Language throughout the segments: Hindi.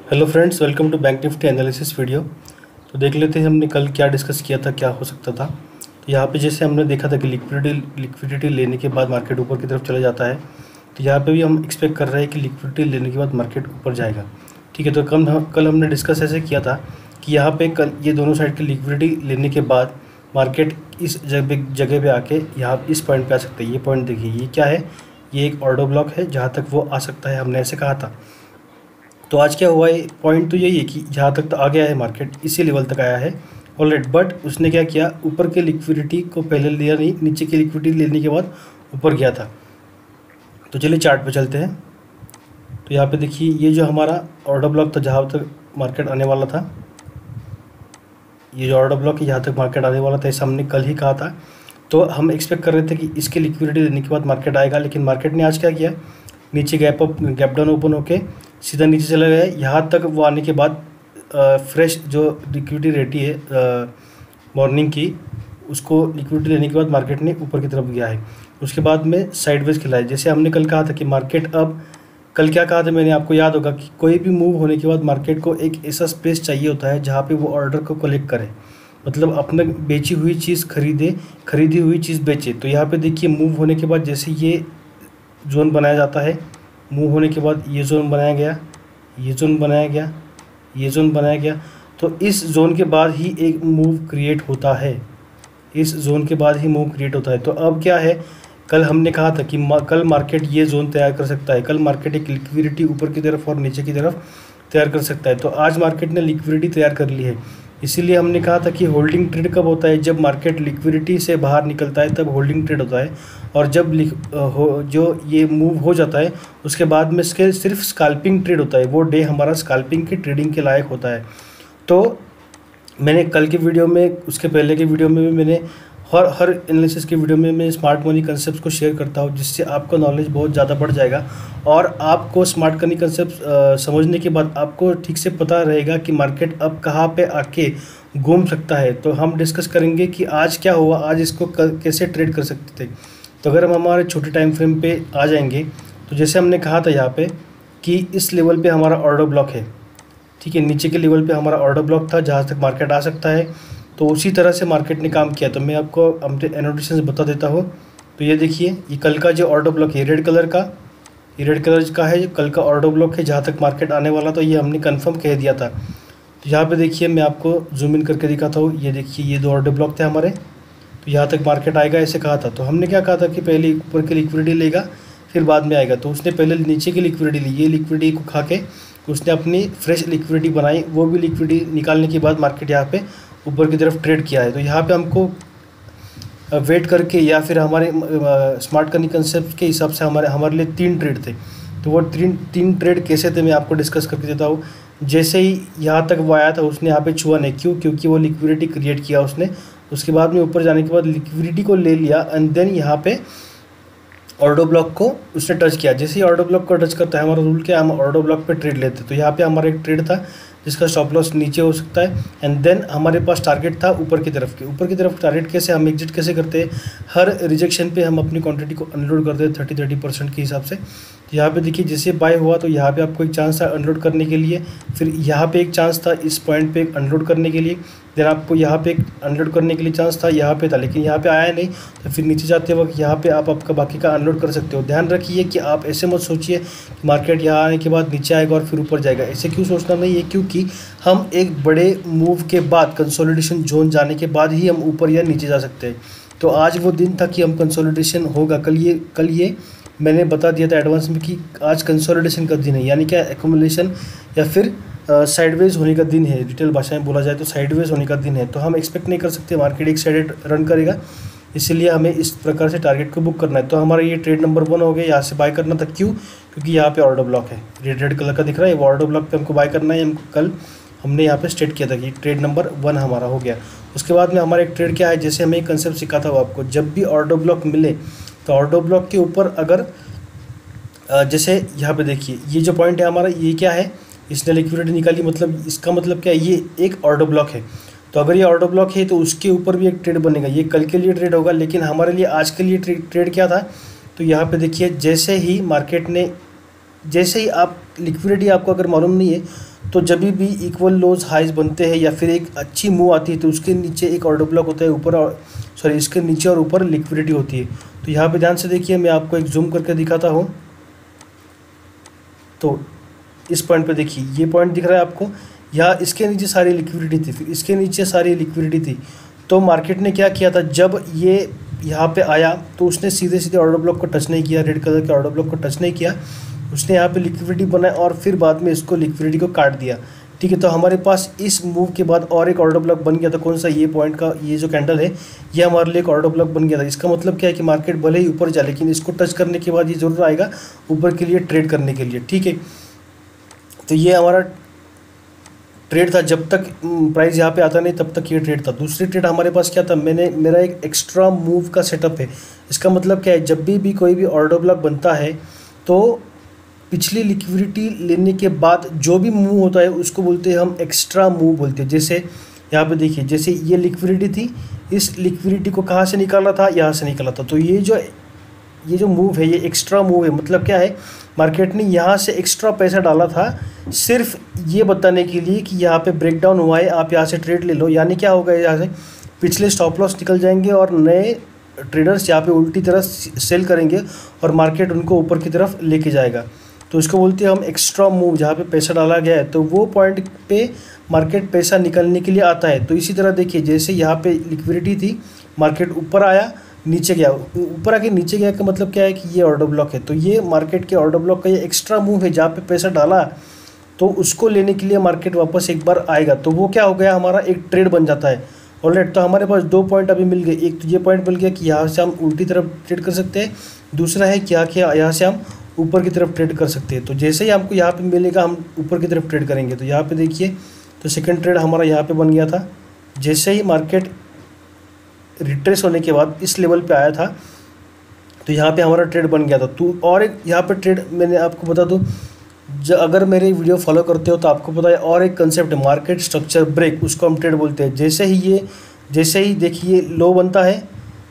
Hello friends, welcome to bank nifty analysis video. तो देख लेते हैं हमने कल क्या डिस्कस किया था, क्या हो सकता था। तो यहाँ पे जैसे हमने देखा था कि लिक्विडिटी लेने के बाद मार्केट ऊपर की तरफ चला जाता है। तो यहाँ पे भी हम एक्सपेक्ट कर रहे हैं कि लिक्विडिटी लेने के बाद मार्केट ऊपर जाएगा। ठीक है, तो कल हमने डिस्कस ऐसे किया था कि यहाँ पे कल ये दोनों साइड की लिक्विडिटी लेने के बाद मार्केट इस जगह पे आके यहाँ इस पॉइंट पे आ सकता है। ये पॉइंट देखिए, ये क्या है, ये एक ऑर्डर ब्लॉक है जहाँ तक वो आ सकता है, हमने ऐसे कहा था। तो आज क्या हुआ है, पॉइंट तो यही है कि जहाँ तक तो आ गया है मार्केट, इसी लेवल तक आया है ऑलरेडी। बट उसने क्या किया, ऊपर के लिक्विडिटी को पहले लिया नहीं, नीचे की लिक्विडिटी लेने के बाद ऊपर गया था। तो चलिए चार्ट पे चलते हैं। तो यहाँ पे देखिए, ये जो हमारा ऑर्डर ब्लॉक था जहाँ तक मार्केट आने वाला था, ये जो ऑर्डर ब्लॉक है जहाँ तक मार्केट आने वाला था, ऐसा हमने कल ही कहा था। तो हम एक्सपेक्ट कर रहे थे कि इसके लिक्विडिटी लेने के बाद मार्केट आएगा, लेकिन मार्केट ने आज क्या किया, नीचे गैप डाउन ओपन होके सीधा नीचे चला गया। यहाँ तक वो आने के बाद फ्रेश जो लिक्विडिटी रेटी है मॉर्निंग की, उसको लिक्विडिटी लेने के बाद मार्केट ने ऊपर की तरफ गया है। उसके बाद में साइडवेज खिला है। जैसे हमने कल कहा था कि मार्केट अब, कल क्या कहा था मैंने, आपको याद होगा कि कोई भी मूव होने के बाद मार्केट को एक ऐसा स्पेस चाहिए होता है जहाँ पे वो ऑर्डर को कलेक्ट करे, मतलब अपने बेची हुई चीज़ खरीदी हुई चीज़ बेचे। तो यहाँ पे देखिए, मूव होने के बाद जैसे ये जोन बनाया जाता है, मूव होने के बाद ये जोन बनाया गया, ये जोन बनाया गया, ये जोन बनाया गया। तो इस जोन के बाद ही एक मूव क्रिएट होता है, इस जोन के बाद ही मूव क्रिएट होता है। तो अब क्या है, कल हमने कहा था कि कल मार्केट ये जोन तैयार कर सकता है, कल मार्केट एक लिक्विडिटी ऊपर की तरफ और नीचे की तरफ तैयार कर सकता है। तो आज मार्केट ने लिक्विडिटी तैयार कर ली है। इसीलिए हमने कहा था कि होल्डिंग ट्रेड कब होता है, जब मार्केट लिक्विडिटी से बाहर निकलता है तब होल्डिंग ट्रेड होता है। और जब जो ये मूव हो जाता है उसके बाद में इसके सिर्फ स्कैल्पिंग ट्रेड होता है, वो डे हमारा स्कैल्पिंग की ट्रेडिंग के लायक होता है। तो मैंने कल के वीडियो में, उसके पहले के वीडियो में भी मैंने हर एनालिसिस के वीडियो में मैं स्मार्ट मनी कंसेप्ट को शेयर करता हूँ, जिससे आपका नॉलेज बहुत ज़्यादा बढ़ जाएगा। और आपको स्मार्ट मनी कंसेप्ट समझने के बाद आपको ठीक से पता रहेगा कि मार्केट अब कहाँ पे आके घूम सकता है। तो हम डिस्कस करेंगे कि आज क्या हुआ, आज इसको कैसे ट्रेड कर सकते थे। तो अगर हम हमारे छोटे टाइम फ्रेम पे आ जाएंगे, तो जैसे हमने कहा था यहाँ पे कि इस लेवल पे हमारा ऑर्डर ब्लॉक है, ठीक है, नीचे के लेवल पे हमारा ऑर्डर ब्लॉक था जहाँ तक मार्केट आ सकता है। तो उसी तरह से मार्केट ने काम किया। तो मैं आपको एनोटेशन बता देता हूँ। तो ये देखिए, ये कल का जो ऑर्डर ब्लॉक है, रेड कलर का है, जो कल का ऑर्डर ब्लॉक है जहाँ तक मार्केट आने वाला, तो ये हमने कंफर्म कह दिया था। तो यहाँ पे देखिए, मैं आपको जूम इन करके दिखाता हूँ। ये देखिए, ये दो ऑर्डर ब्लॉक थे हमारे, तो यहाँ तक मार्केट आएगा ऐसे कहा था। तो हमने क्या कहा था कि पहले ऊपर की लिक्विडिटी लेगा फिर बाद में आएगा। तो उसने पहले नीचे की लिक्विडिटी ली, ये लिक्विडिटी को खा के उसने अपनी फ्रेश लिक्विडिटी बनाई, वो भी लिक्विडिटी निकालने के बाद मार्केट यहाँ पे ऊपर की तरफ ट्रेड किया है। तो यहाँ पे हमको वेट करके, या फिर हमारे स्मार्ट मनी कंसेप्ट के हिसाब से हमारे लिए 3 ट्रेड थे। तो वो तीन ट्रेड कैसे थे मैं आपको डिस्कस करके देता हूँ। जैसे ही यहाँ तक वो आया था, उसने यहाँ पे छुआ नहीं, क्यों, क्योंकि वो लिक्विडिटी क्रिएट किया उसने। उसके बाद में ऊपर जाने के बाद लिक्विडिटी को ले लिया एंड देन यहाँ पे ऑर्डर ब्लॉक को उसने टच किया। जैसे ही ऑर्डर ब्लॉक को टच करता है, हमारा रूल क्या है, हम ऑर्डर ब्लॉक पे ट्रेड लेते हैं। तो यहाँ पे हमारा एक ट्रेड था जिसका स्टॉप लॉस नीचे हो सकता है, एंड देन हमारे पास टारगेट था ऊपर की तरफ टारगेट कैसे हम एग्जिट कैसे करते हैं, हर रिजेक्शन पे हम अपनी क्वांटिटी को अनलोड करते हैं 30% के हिसाब से। तो यहाँ पे देखिए, जैसे बाय हुआ तो यहाँ पे आपको एक चांस था अनलोड करने के लिए, फिर यहाँ पे एक चांस था इस पॉइंट पे अनलोड करने के लिए, देन आपको यहाँ पे अनलोड करने के लिए चांस था, यहाँ पे था, लेकिन यहाँ पे आया नहीं। तो फिर नीचे जाते वक्त यहाँ पे आप आपका बाकी का अनलोड कर सकते हो। ध्यान रखिए कि आप ऐसे मत सोचिए कि मार्केट यहाँ आने के बाद नीचे आएगा और फिर ऊपर जाएगा, ऐसे क्यों सोचना नहीं है, क्योंकि हम एक बड़े मूव के बाद, कंसोलिडेशन जोन जाने के बाद ही हम ऊपर या नीचे जा सकते हैं। तो आज वो दिन था कि हम कंसोलिडेशन होगा। कल ये मैंने बता दिया था एडवांस में कि आज कंसोलिडेशन का दिन है, यानी क्या, एक्युमुलेशन या फिर साइडवेज होने का दिन है। डिटेल भाषा में बोला जाए तो साइडवेज होने का दिन है। तो हम एक्सपेक्ट नहीं कर सकते मार्केट एक साइडेड रन करेगा, इसीलिए हमें इस प्रकार से टारगेट को बुक करना है। तो हमारा ये ट्रेड नंबर 1 हो गया, यहाँ से बाय करना था। क्यों, क्योंकि यहाँ पे ऑर्डर ब्लॉक है, रेड कलर का दिख रहा है, वो ऑर्डर ब्लॉक पे हमको बाय करना है। कल हमने यहाँ पे स्टेट किया था कि ट्रेड नंबर 1 हमारा हो गया। उसके बाद में हमारा एक ट्रेड क्या है, जैसे हमें एक कंसेप्ट सिखाता हुआ आपको, जब भी ऑर्डर ब्लॉक मिले तो ऑर्डर ब्लॉक के ऊपर अगर जैसे यहाँ पे देखिए, ये जो पॉइंट है हमारा, ये क्या है, इसने लिक्विडिटी निकाली, मतलब इसका मतलब क्या है, ये एक ऑर्डर ब्लॉक है। तो अगर ये ऑर्डर ब्लॉक है तो उसके ऊपर भी एक ट्रेड बनेगा। ये कल के लिए ट्रेड होगा, लेकिन हमारे लिए आज के लिए ट्रेड क्या था। तो यहाँ पे देखिए, जैसे ही मार्केट ने, जैसे ही आप लिक्विडिटी आपको अगर मालूम नहीं है तो जब भी इक्वल लोज हाइज बनते हैं या फिर एक अच्छी मूव आती है तो उसके नीचे एक ऑर्डर ब्लॉक होता है, ऊपर और सॉरी इसके नीचे और ऊपर लिक्विडिटी होती है। तो यहाँ पे ध्यान से देखिए, मैं आपको एक जूम करके दिखाता हूँ। तो इस पॉइंट पे देखिए, ये पॉइंट दिख रहा है आपको, यहाँ इसके नीचे सारी लिक्विडिटी थी, फिर इसके नीचे सारी लिक्विडिटी थी। तो मार्केट ने क्या किया था, जब ये यहाँ पे आया तो उसने सीधे सीधे ऑर्डर ब्लॉक को टच नहीं किया, रेड कलर के ऑर्डर ब्लॉक को टच नहीं किया, उसने यहाँ पे लिक्विडिटी बनाया और फिर बाद में इसको लिक्विडिटी को काट दिया। ठीक है, तो हमारे पास इस मूव के बाद और एक ऑर्डर ब्लॉक बन गया था। कौन सा, ये पॉइंट का ये जो कैंडल है ये हमारे लिए एक ऑर्डर ब्लॉक बन गया था। इसका मतलब क्या है कि मार्केट भले ही ऊपर जाए लेकिन इसको टच करने के बाद ये जरूर आएगा ऊपर के लिए ट्रेड करने के लिए। ठीक है, तो ये हमारा ट्रेड था, जब तक प्राइस यहाँ पे आता नहीं तब तक ये ट्रेड था। दूसरी ट्रेड हमारे पास क्या था, मेरा एक एक्स्ट्रा मूव का सेटअप है। इसका मतलब क्या है, जब भी कोई भी ऑर्डर ब्लॉक बनता है तो पिछली लिक्विडिटी लेने के बाद जो भी मूव होता है उसको बोलते हैं हम एक्स्ट्रा मूव बोलते हैं। जैसे यहाँ पे देखिए, जैसे ये लिक्विडिटी थी, इस लिक्विडिटी को कहाँ से निकाला था, यहाँ से निकाला था। तो ये जो मूव है ये एक्स्ट्रा मूव है। मतलब क्या है, मार्केट ने यहाँ से एक्स्ट्रा पैसा डाला था सिर्फ ये बताने के लिए कि यहाँ पे ब्रेकडाउन हुआ है, आप यहाँ से ट्रेड ले लो। यानी क्या होगा, यहाँ से पिछले स्टॉप लॉस निकल जाएंगे और नए ट्रेडर्स यहाँ पे उल्टी तरह सेल करेंगे और मार्केट उनको ऊपर की तरफ लेके जाएगा। तो इसको बोलते हैं हम एक्स्ट्रा मूव, जहाँ पे पैसा डाला गया है तो वो पॉइंट पे मार्केट पैसा निकलने के लिए आता है। तो इसी तरह देखिए, जैसे यहाँ पे लिक्विडिटी थी, मार्केट ऊपर आया नीचे गया, ऊपर आके नीचे गया का मतलब क्या है कि ये ऑर्डर ब्लॉक है। तो ये मार्केट के ऑर्डर ब्लॉक का ये एक्स्ट्रा मूव है, जहाँ पे पैसा डाला तो उसको लेने के लिए मार्केट वापस एक बार आएगा। तो वो क्या हो गया, हमारा एक ट्रेड बन जाता है। ऑलराइट, तो हमारे पास 2 पॉइंट अभी मिल गए। एक तो ये पॉइंट मिल गया कि यहाँ से हम उल्टी तरफ ट्रेड कर सकते हैं, दूसरा है क्या यहाँ से हम ऊपर की तरफ ट्रेड कर सकते हैं। तो जैसे ही हमको यहाँ पे मिलेगा हम ऊपर की तरफ ट्रेड करेंगे। तो यहाँ पे देखिए, तो सेकंड ट्रेड हमारा यहाँ पे बन गया था। जैसे ही मार्केट रिट्रेस होने के बाद इस लेवल पे आया था तो यहाँ पे हमारा ट्रेड बन गया था। तो और एक यहाँ पे ट्रेड मैंने आपको बता दूँ, अगर मेरे वीडियो फॉलो करते हो तो आपको पता है और एक कंसेप्ट है मार्केट स्ट्रक्चर ब्रेक, उसको हम ट्रेड बोलते हैं। जैसे ही देखिए लो बनता है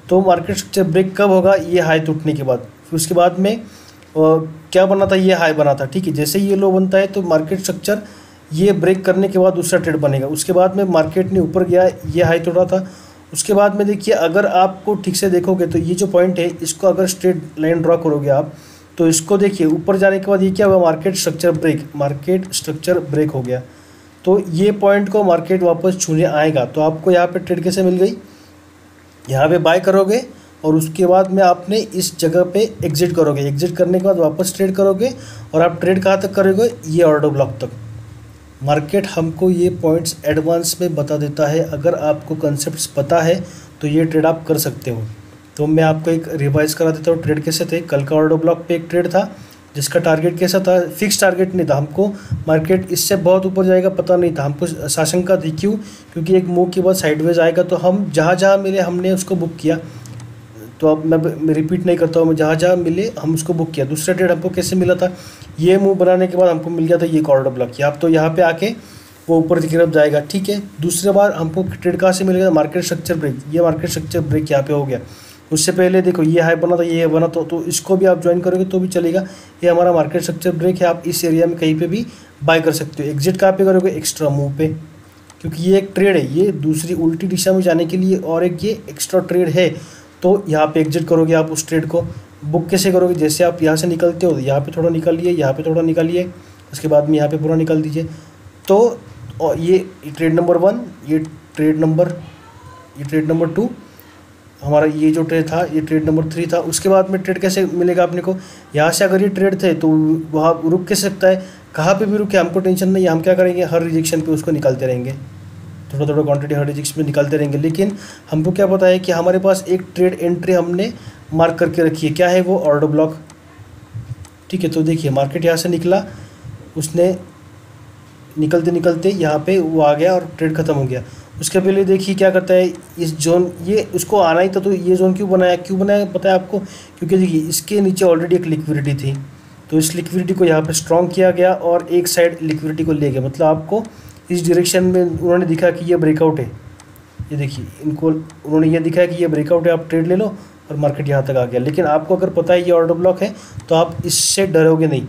तो मार्केट स्ट्रक्चर ब्रेक कब होगा, ये हाई टूटने के बाद। फिर उसके बाद में क्या बना था, ये हाई बना था। ठीक है, जैसे ही ये लो बनता है तो मार्केट स्ट्रक्चर ये ब्रेक करने के बाद दूसरा ट्रेड बनेगा। उसके बाद में मार्केट ने ऊपर गया, ये हाई तोड़ा था। उसके बाद में देखिए, अगर आपको ठीक से देखोगे तो ये जो पॉइंट है इसको अगर स्ट्रेट लाइन ड्रॉ करोगे आप तो इसको देखिए, ऊपर जाने के बाद ये क्या हुआ, मार्केट स्ट्रक्चर ब्रेक हो गया। तो ये पॉइंट को मार्केट वापस छूने आएगा। तो आपको यहाँ पे ट्रेड कैसे मिल गई, यहाँ पे बाय करोगे और उसके बाद में आपने इस जगह पे एग्जिट करोगे। एग्जिट करने के बाद वापस ट्रेड करोगे और आप ट्रेड कहाँ तक करोगे, ये ऑर्डर ब्लॉक तक। मार्केट हमको ये पॉइंट्स एडवांस में बता देता है। अगर आपको कंसेप्ट्स पता है तो ये ट्रेड आप कर सकते हो। तो मैं आपको एक रिवाइज करा देता हूँ ट्रेड कैसे थे। कल का ऑर्डर ब्लॉक पे एक ट्रेड था जिसका टारगेट कैसा था, फिक्स टारगेट नहीं था। हमको मार्केट इससे बहुत ऊपर जाएगा पता नहीं था, हमको आशंका थी। क्यों, क्योंकि एक मूव के बाद साइडवेज आएगा। तो हम जहाँ मिले हमने उसको बुक किया। तो अब मैं रिपीट नहीं करता हूँ, मैं जहाँ मिले हम उसको बुक किया। दूसरा ट्रेड हमको कैसे मिला था, ये मूव बनाने के बाद हमको मिल गया था ये ऑर्डर ब्लॉक। आप तो यहाँ पे आके वो ऊपर की तरफ जाएगा। ठीक है, दूसरी बार हमको ट्रेड कहाँ से मिल गया, मार्केट स्ट्रक्चर ब्रेक। ये मार्केट स्ट्रक्चर ब्रेक यहाँ पे हो गया। उससे पहले देखो ये हाई बना था, ये बना तो इसको भी आप ज्वाइन करोगे तो भी चलेगा। ये हमारा मार्केट स्ट्रक्चर ब्रेक है। आप इस एरिया में कहीं पे भी बाय कर सकते हो। एग्जिट कहाँ पे करोगे, एक्स्ट्रा मूव पे, क्योंकि ये एक ट्रेड है, ये दूसरी उल्टी दिशा में जाने के लिए और एक ये एक्स्ट्रा ट्रेड है। तो यहाँ पे एग्जिट करोगे आप उस ट्रेड को। बुक कैसे करोगे, जैसे आप यहाँ से निकलते हो यहाँ पे थोड़ा निकालिए, यहाँ पे थोड़ा निकालिए, उसके बाद में यहाँ पे पूरा निकाल दीजिए। तो और ये ट्रेड नंबर 1, ये ट्रेड नंबर 2 हमारा, ये जो ट्रेड था ये ट्रेड नंबर 3 था। उसके बाद में ट्रेड कैसे मिलेगा अपने को, यहाँ से अगर ये ट्रेड थे तो वहाँ रुक कैसे सकता है, कहाँ पे भी रुके हमको टेंशन नहीं है। हम क्या करेंगे, हर रिजेक्शन पे उसको निकालते रहेंगे, थोड़ा क्वांटिटी हर रिजेक्शन में निकालते रहेंगे। लेकिन हमको क्या पता है कि हमारे पास एक ट्रेड एंट्री हमने मार्क करके रखी है। क्या है वो, ऑर्डर ब्लॉक। ठीक है, तो देखिए मार्केट यहाँ से निकला, उसने निकलते यहाँ पे वो आ गया और ट्रेड खत्म हो गया। उसके पहले देखिए क्या करता है, इस जोन, ये उसको आना ही था तो ये जोन क्यों बनाया पता है आपको, क्योंकि देखिए इसके नीचे ऑलरेडी एक लिक्विडिटी थी। तो इस लिक्विडिटी को यहाँ पे स्ट्रॉन्ग किया गया और एक साइड लिक्विडिटी को ले गया। मतलब आपको इस डायरेक्शन में उन्होंने दिखा कि ये ब्रेकआउट है। ये देखिए इनको उन्होंने ये दिखाया कि ये ब्रेकआउट है, आप ट्रेड ले लो, और मार्केट यहाँ तक आ गया। लेकिन आपको अगर पता है ये ऑर्डर ब्लॉक है तो आप इससे डरोगे नहीं।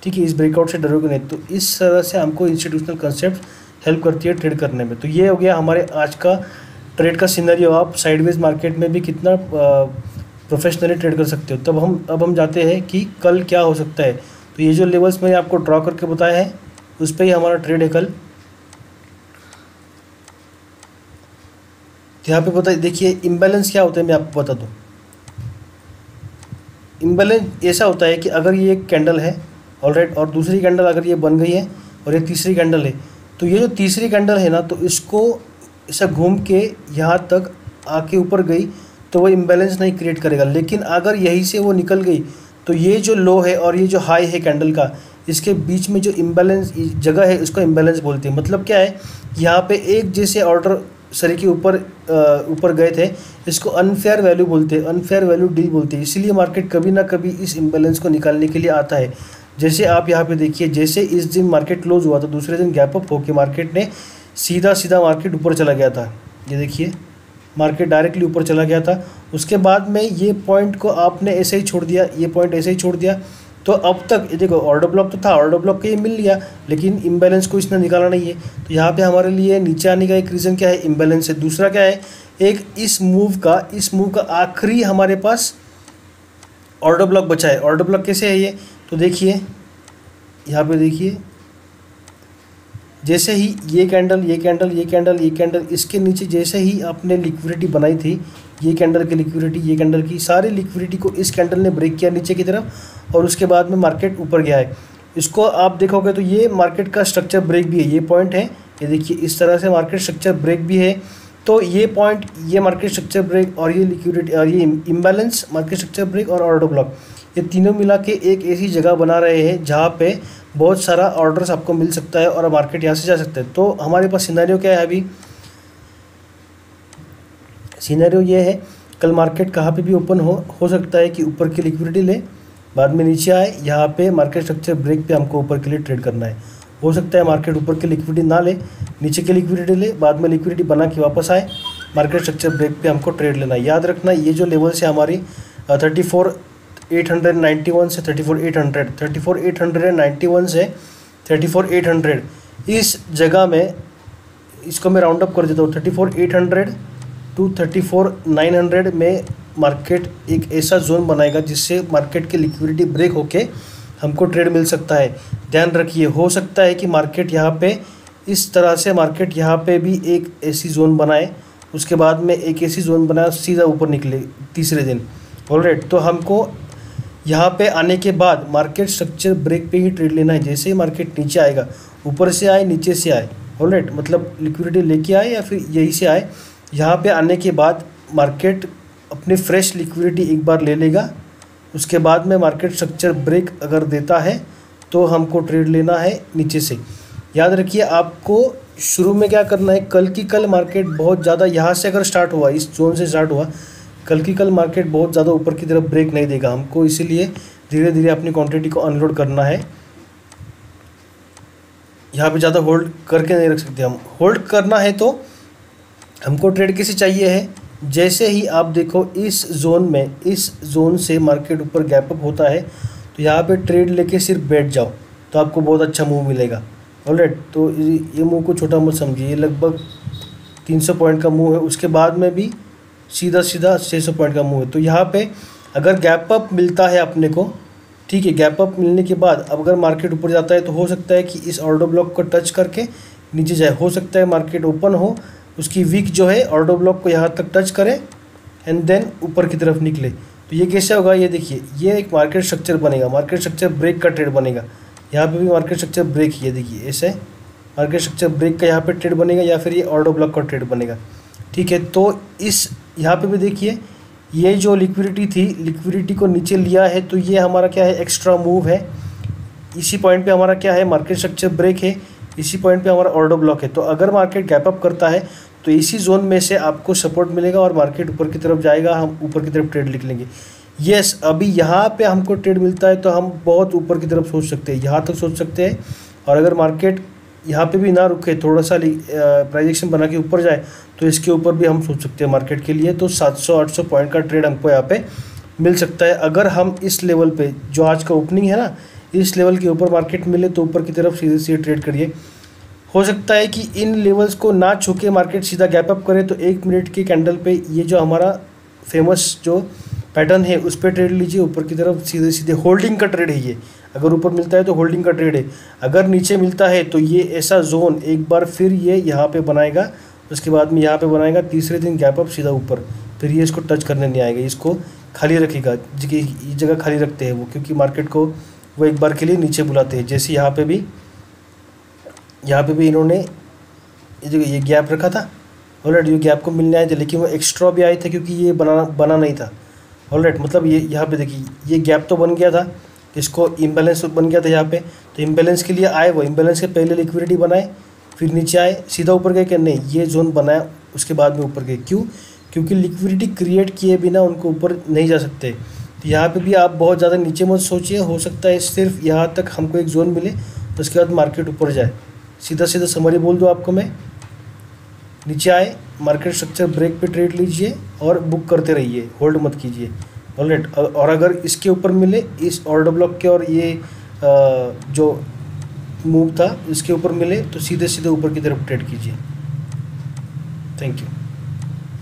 ठीक है, इस ब्रेकआउट से डरोगे नहीं। तो इस तरह से हमको इंस्टीट्यूशनल कंसेप्ट हेल्प करती है ट्रेड करने में। तो ये हो गया हमारे आज का ट्रेड का सिनेरियो। आप साइडवेज मार्केट में भी कितना प्रोफेशनली ट्रेड कर सकते हो। अब हम जाते हैं कि कल क्या हो सकता है। तो ये जो लेवल्स मैंने आपको ड्रॉ करके बताया है उस पर ही हमारा ट्रेड है कल। यहाँ पे बताइए, देखिए इम्बैलेंस क्या होता है मैं आपको बता दूँ। इम्बैलेंस ऐसा होता है कि अगर ये एक कैंडल है ऑलराइट, और दूसरी कैंडल अगर ये बन गई है और ये तीसरी कैंडल है, तो ये जो तीसरी कैंडल है ना, तो इसको ऐसा घूम के यहाँ तक आके ऊपर गई तो वो इम्बैलेंस नहीं क्रिएट करेगा। लेकिन अगर यहीं से वो निकल गई तो ये जो लो है और ये जो हाई है कैंडल का, इसके बीच में जो इम्बैलेंस जगह है उसको इम्बैलेंस बोलते हैं। मतलब क्या है, यहाँ पे एक जैसे ऑर्डर सरी के ऊपर गए थे, इसको अनफेयर वैल्यू बोलते हैं, अनफेयर वैल्यू डील बोलते हैं। इसीलिए मार्केट कभी ना कभी इस इम्बैलेंस को निकालने के लिए आता है। जैसे आप यहाँ पे देखिए, जैसे इस दिन मार्केट क्लोज हुआ तो दूसरे दिन गैप अप होकर मार्केट ने सीधा मार्केट ऊपर चला गया था। ये देखिए मार्केट डायरेक्टली ऊपर चला गया था। उसके बाद में ये पॉइंट को आपने ऐसे ही छोड़ दिया, ये पॉइंट ऐसे ही छोड़ दिया। तो अब तक ये देखो ऑर्डर ब्लॉक तो था, ऑर्डर ब्लॉक के ये मिल लिया, लेकिन इम्बैलेंस को इसने निकाला नहीं है। तो यहाँ पे हमारे लिए नीचे आने का एक रीज़न क्या है, इम्बैलेंस है। दूसरा क्या है, एक इस मूव का आखिरी हमारे पास ऑर्डर ब्लॉक बचा है। ऑर्डर ब्लॉक कैसे है ये, तो देखिए यहाँ पे देखिए, जैसे ही ये कैंडल इसके नीचे जैसे ही आपने लिक्विडिटी बनाई थी, ये कैंडल की लिक्विडिटी, ये कैंडल की सारी लिक्विडिटी को इस कैंडल ने ब्रेक किया नीचे की तरफ, और उसके बाद में मार्केट ऊपर गया है। इसको आप देखोगे तो ये मार्केट का स्ट्रक्चर ब्रेक भी है, ये पॉइंट है, ये देखिए इस तरह से मार्केट स्ट्रक्चर ब्रेक भी है। तो ये पॉइंट, ये मार्केट स्ट्रक्चर ब्रेक और ये लिक्विडिटी और ये इम्बैलेंस, मार्केट स्ट्रक्चर ब्रेक और ऑर्डर ब्लॉक, ये तीनों मिला के एक ऐसी जगह बना रहे हैं जहाँ पे बहुत सारा ऑर्डर्स आपको मिल सकता है और मार्केट यहाँ से जा सकता है। तो हमारे पास सिनेरियो क्या है अभी, सिनेरियो ये है, कल मार्केट कहाँ पे भी ओपन हो सकता है कि ऊपर की लिक्विडिटी ले, बाद में नीचे आए, यहाँ पे मार्केट स्ट्रक्चर ब्रेक पे हमको ऊपर के लिए ट्रेड करना है। हो सकता है मार्केट ऊपर की लिक्विडिटी ना ले, नीचे की लिक्विडिटी ले, बाद में लिक्विडिटी बना के वापस आए, मार्केट स्ट्रक्चर ब्रेक पे हमको ट्रेड लेना है। याद रखना ये जो लेवल से हमारी 34,891 से 34,891 से 34,800, इस जगह में इसको मैं राउंड अप कर देता हूँ, 34,800 टू 34,900 में मार्केट एक ऐसा जोन बनाएगा जिससे मार्केट की लिक्विडिटी ब्रेक होके हमको ट्रेड मिल सकता है। ध्यान रखिए, हो सकता है कि मार्केट यहाँ पे इस तरह से, मार्केट यहाँ पे भी एक ऐसी जोन बनाए, उसके बाद में एक ऐसी जोन बनाए सीधा ऊपर निकले तीसरे दिन। ऑलराइट, तो हमको यहाँ पे आने के बाद मार्केट स्ट्रक्चर ब्रेक पे ही ट्रेड लेना है। जैसे ही मार्केट नीचे आएगा, ऊपर से आए नीचे से आए, ऑलराइट, मतलब लिक्विडिटी लेके आए या फिर यहीं से आए, यहाँ पे आने के बाद मार्केट अपनी फ्रेश लिक्विडिटी एक बार ले लेगा। उसके बाद में मार्केट स्ट्रक्चर ब्रेक अगर देता है तो हमको ट्रेड लेना है नीचे से। याद रखिए आपको शुरू में क्या करना है, कल मार्केट बहुत ज़्यादा यहाँ से अगर स्टार्ट हुआ, इस जोन से स्टार्ट हुआ, कल मार्केट बहुत ज़्यादा ऊपर की तरफ ब्रेक नहीं देगा हमको, इसीलिए धीरे धीरे अपनी क्वांटिटी को अनलोड करना है। यहाँ पे ज़्यादा होल्ड करके नहीं रख सकते हम। होल्ड करना है तो हमको ट्रेड कैसे चाहिए है, जैसे ही आप देखो इस जोन से मार्केट ऊपर गैप अप होता है तो यहाँ पे ट्रेड लेके सिर्फ बैठ जाओ तो आपको बहुत अच्छा मूव मिलेगा। ऑलराइट, तो ये मूव को छोटा मत समझिए, ये लगभग 300 पॉइंट का मूव है, उसके बाद में भी सीधा 600 पॉइंट का मूव है। तो यहाँ पे अगर गैप अप मिलता है अपने को, ठीक है, गैप अप मिलने के बाद अब अगर मार्केट ऊपर जाता है तो हो सकता है कि इस ऑर्डर ब्लॉक को टच करके नीचे जाए, हो सकता है मार्केट ओपन हो, उसकी वीक जो है ऑर्डर ब्लॉक को यहाँ तक टच करे एंड देन ऊपर की तरफ निकले। तो ये कैसे होगा, ये देखिए, ये एक मार्केट स्ट्रक्चर बनेगा, मार्केट स्ट्रक्चर ब्रेक का ट्रेड बनेगा। यहाँ पे भी मार्केट स्ट्रक्चर ब्रेक, ये देखिए ऐसे मार्केट स्ट्रक्चर ब्रेक का यहाँ पे ट्रेड बनेगा या फिर ये ऑर्डर ब्लॉक का ट्रेड बनेगा। ठीक है, तो इस यहाँ पे भी देखिए, ये जो लिक्विडिटी थी, लिक्विडिटी को नीचे लिया है, तो ये हमारा क्या है, एक्स्ट्रा मूव है। इसी पॉइंट पे हमारा क्या है, मार्केट स्ट्रक्चर ब्रेक है, इसी पॉइंट पे हमारा ऑर्डर ब्लॉक है। तो अगर मार्केट गैप अप करता है तो इसी जोन में से आपको सपोर्ट मिलेगा और मार्केट ऊपर की तरफ जाएगा, हम ऊपर की तरफ ट्रेड लिख लेंगे। यस, अभी यहाँ पे हमको ट्रेड मिलता है तो हम बहुत ऊपर की तरफ सोच सकते हैं, यहाँ तक सोच सकते हैं। और अगर मार्केट यहाँ पे भी ना रुके, थोड़ा सा प्राइस एक्शन बना के ऊपर जाए तो इसके ऊपर भी हम सोच सकते हैं मार्केट के लिए। तो 700-800 पॉइंट का ट्रेड हमको यहाँ पे मिल सकता है अगर हम इस लेवल पे, जो आज का ओपनिंग है ना, इस लेवल के ऊपर मार्केट मिले तो ऊपर की तरफ सीधे सीधे ट्रेड करिए। हो सकता है कि इन लेवल्स को ना छू के मार्केट सीधा गैप अप करे, तो 1 मिनट के कैंडल पे ये जो हमारा फेमस जो पैटर्न है उस पर ट्रेड लीजिए। ऊपर की तरफ सीधे सीधे होल्डिंग का ट्रेड है ये, अगर ऊपर मिलता है तो होल्डिंग का ट्रेड है, अगर नीचे मिलता है तो ये ऐसा जोन एक बार फिर ये यहाँ पे बनाएगा, उसके बाद में यहाँ पे बनाएगा, तीसरे दिन गैप अप सीधा ऊपर, फिर ये इसको टच करने नहीं आएगा, इसको खाली रखेगा। ये जगह खाली रखते हैं वो, क्योंकि मार्केट को वो एक बार के लिए नीचे बुलाते हैं। जैसे यहाँ पे भी इन्होंने ये गैप रखा था, ऑलराइट, ये गैप को मिलने आए थे, लेकिन वो एक्स्ट्रा भी आए थे क्योंकि ये बना नहीं था, ऑलराइट। मतलब ये यहाँ पे देखिए ये गैप तो बन गया था, इसको इम्बैलेंस बन गया था यहाँ पे, तो इम्बैलेंस के लिए आए, वो इम्बैलेंस के पहले लिक्विडिटी बनाए, फिर नीचे आए, सीधा ऊपर गए कि नहीं, ये जोन बनाया, उसके बाद में ऊपर गए। क्यों? क्योंकि लिक्विडिटी क्रिएट किए बिना उनको ऊपर नहीं जा सकते। तो यहाँ पे भी आप बहुत ज़्यादा नीचे मत सोचिए, हो सकता है सिर्फ यहाँ तक हमको एक जोन मिले, उसके बाद मार्केट ऊपर जाए। सीधा सीधा समरी बोल दो आपको मैं, नीचे आए, मार्केट स्ट्रक्चर ब्रेक पे ट्रेड लीजिए और बुक करते रहिए, होल्ड मत कीजिए, ऑलराइट। और अगर इसके ऊपर मिले, इस ऑर्डर ब्लॉक के और ये जो मूव था इसके ऊपर मिले, तो सीधे सीधे ऊपर की तरफ ट्रेड कीजिए। Thank you.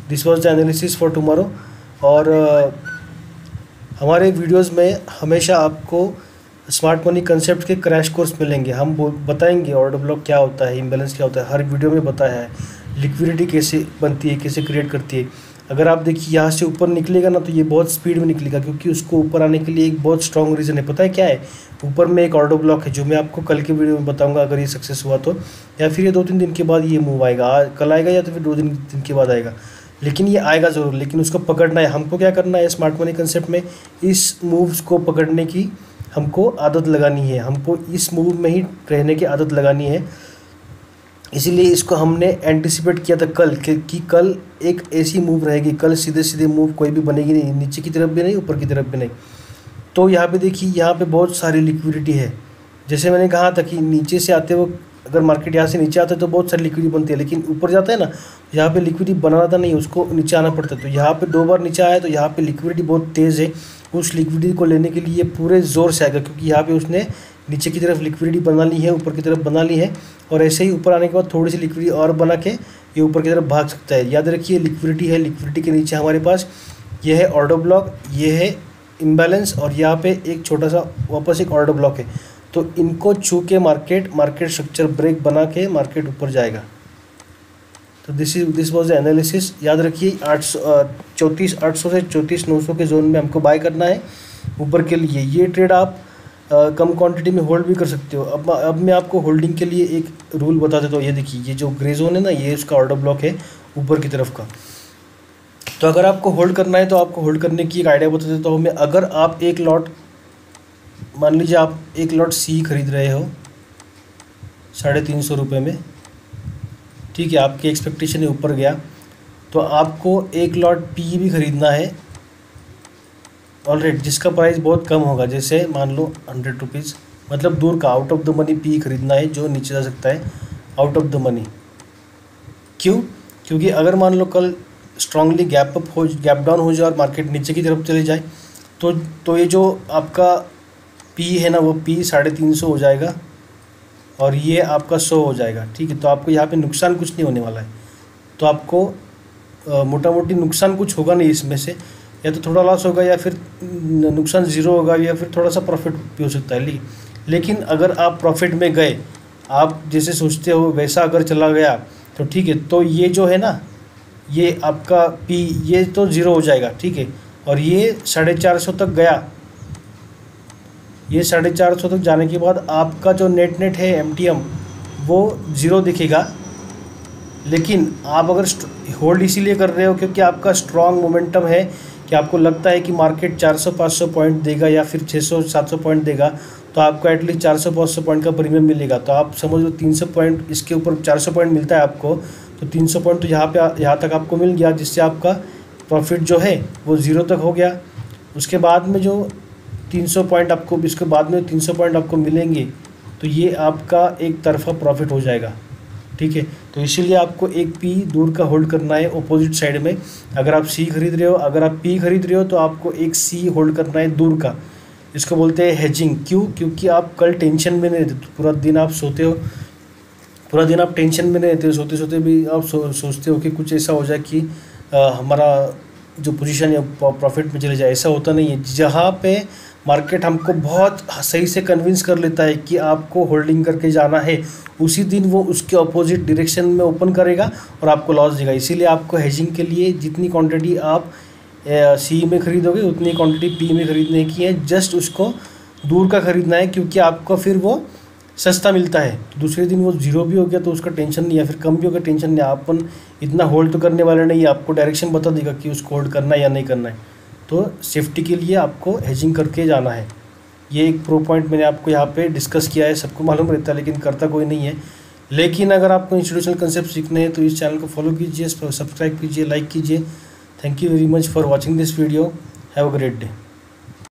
This was the analysis for tomorrow. और हमारे वीडियोस में हमेशा आपको स्मार्ट मनी कंसेप्ट के क्रैश कोर्स मिलेंगे। हम बताएंगे ऑर्डर ब्लॉक क्या होता है, इम्बैलेंस क्या होता है, हर वीडियो में बताया है, लिक्विडिटी कैसे बनती है, कैसे क्रिएट करती है। अगर आप देखिए यहाँ से ऊपर निकलेगा ना, तो ये बहुत स्पीड में निकलेगा, क्योंकि उसको ऊपर आने के लिए एक बहुत स्ट्रॉन्ग रीज़न है। पता है क्या है? ऊपर में एक ऑर्डर ब्लॉक है, जो मैं आपको कल के वीडियो में बताऊंगा अगर ये सक्सेस हुआ तो, या फिर ये 2-3 दिन के बाद ये मूव आएगा, कल आएगा या तो फिर 2 दिन के बाद आएगा, लेकिन ये आएगा ज़रूर। लेकिन उसको पकड़ना है, हमको क्या करना है स्मार्ट मनी कंसेप्ट में, इस मूव्स को पकड़ने की हमको आदत लगानी है, हमको इस मूव में ही रहने की आदत लगानी है। इसीलिए इसको हमने एंटिसिपेट किया था कल कि कल एक ऐसी मूव रहेगी, कल सीधे सीधे मूव कोई भी बनेगी नहीं, नीचे की तरफ भी नहीं, ऊपर की तरफ भी नहीं। तो यहाँ पे देखिए, यहाँ पे बहुत सारी लिक्विडिटी है। जैसे मैंने कहा था कि नीचे से आते वक्त अगर मार्केट यहाँ से नीचे आता है तो बहुत सारी लिक्विडिटी बनती है, लेकिन ऊपर जाता है ना, यहाँ पे लिक्विडिटी बनाना था नहीं, उसको नीचे आना पड़ता है। तो यहाँ पे 2 बार नीचे आया, तो यहाँ पे लिक्विडिटी बहुत तेज़ है, उस लिक्विडिटी को लेने के लिए पूरे ज़ोर से आएगा, क्योंकि यहाँ पे उसने नीचे की तरफ लिक्विडिटी बना ली है, ऊपर की तरफ बना ली है, और ऐसे ही ऊपर आने के बाद थोड़ी सी लिक्विडिटी और बना के ये ऊपर की तरफ भाग सकता है। याद रखिए लिक्विडिटी है, लिक्विडिटी के नीचे हमारे पास ये है ऑर्डर ब्लॉक, ये है इम्बैलेंस, और यहाँ पे एक छोटा सा वापस एक ऑर्डर ब्लॉक है। तो इनको छू के मार्केट स्ट्रक्चर ब्रेक बना के मार्केट ऊपर जाएगा। तो दिस वाज द एनालिसिस। याद रखिए 34,800 से 34,900 के जोन में हमको बाय करना है ऊपर के लिए। ये ट्रेड आप कम क्वांटिटी में होल्ड भी कर सकते हो। अब मैं आपको होल्डिंग के लिए एक रूल बता देता हूँ। ये देखिए, ये जो ग्रे जोन है ना, ये इसका ऑर्डर ब्लॉक है ऊपर की तरफ का। तो अगर आपको होल्ड करना है तो आपको होल्ड करने की एक आइडिया बता देता हूँ मैं। अगर आप एक लॉट, मान लीजिए आप एक लॉट सी खरीद रहे हो 350 रुपये में, ठीक है, आपकी एक्सपेक्टेशन है ऊपर गया, तो आपको एक लॉट पी भी खरीदना है, ऑलराइट, जिसका प्राइस बहुत कम होगा। जैसे मान लो 100 रुपीज़, मतलब दूर का, out of the money P खरीदना है जो नीचे जा सकता है, आउट ऑफ द मनी। क्यों? क्योंकि अगर मान लो कल स्ट्रांगली गैप डाउन हो जाए और मार्केट नीचे की तरफ चले जाए, तो ये जो आपका पी है ना, वो पी 350 हो जाएगा और ये आपका 100 हो जाएगा, ठीक है। तो आपको यहाँ पे नुकसान कुछ नहीं होने वाला है। तो आपको मोटा मोटी नुकसान कुछ होगा नहीं इसमें से, या तो थोड़ा लॉस होगा, या फिर नुकसान 0 होगा, या फिर थोड़ा सा प्रॉफिट भी हो सकता है। लेकिन अगर आप प्रॉफिट में गए, आप जैसे सोचते हो वैसा अगर चला गया, तो ठीक है, तो ये जो है ना, ये आपका पी ये तो 0 हो जाएगा, ठीक है। और ये 450 तक गया, ये 450 तक जाने के बाद आपका जो नेट है MTM वो 0 दिखेगा। लेकिन आप अगर होल्ड इसीलिए कर रहे हो क्योंकि आपका स्ट्रॉन्ग मोमेंटम है, कि आपको लगता है कि मार्केट 400-500 पॉइंट देगा या फिर 600-700 पॉइंट देगा, तो आपको एटलीस्ट 400-500 पॉइंट का प्रीमियम मिलेगा। तो आप समझ लो 300 पॉइंट, इसके ऊपर 400 पॉइंट मिलता है आपको, तो 300 पॉइंट तो यहाँ तक आपको मिल गया, जिससे आपका प्रॉफिट जो है वो 0 तक हो गया। उसके बाद में जो 300 पॉइंट आपको, इसके बाद में 300 पॉइंट आपको मिलेंगे, तो ये आपका एक तरफा प्रॉफिट हो जाएगा, ठीक है। तो इसीलिए आपको एक पी दूर का होल्ड करना है ऑपोजिट साइड में। अगर आप सी खरीद रहे हो, अगर आप पी खरीद रहे हो, तो आपको एक सी होल्ड करना है दूर का, इसको बोलते हैं हेजिंग। क्यों? क्योंकि आप कल टेंशन में नहीं रहते, पूरा दिन आप सोते हो, पूरा दिन आप टेंशन में नहीं रहते हो, सोते सोते भी आप सोचते हो कि कुछ ऐसा हो जाए कि हमारा जो पोजीशन या प्रॉफिट में चले जाए। ऐसा होता नहीं है। जहाँ पे मार्केट हमको बहुत सही से कन्विंस कर लेता है कि आपको होल्डिंग करके जाना है, उसी दिन वो उसके अपोजिट डायरेक्शन में ओपन करेगा और आपको लॉस देगा। इसीलिए आपको हेजिंग के लिए जितनी क्वांटिटी आप सी में ख़रीदोगे उतनी क्वांटिटी पी में ख़रीदने की है। जस्ट उसको दूर का ख़रीदना है, क्योंकि आपको फिर वो सस्ता मिलता है। तो दूसरे दिन वो जीरो भी हो गया तो उसका टेंशन नहीं है, फिर कम भी हो गया टेंशन नहीं है। अपन इतना होल्ड तो करने वाले नहीं है, आपको डायरेक्शन बता देगा कि उसको होल्ड करना है या नहीं करना है। तो सेफ्टी के लिए आपको हेजिंग करके जाना है। ये एक प्रो पॉइंट मैंने आपको यहाँ पे डिस्कस किया है। सबको मालूम रहता है लेकिन करता कोई नहीं है। लेकिन अगर आपको इंस्टीट्यूशनल कंसेप्ट सीखने हैं तो इस चैनल को फॉलो कीजिए, सब्सक्राइब कीजिए, लाइक कीजिए। Thank you very much for watching this video. Have a great day.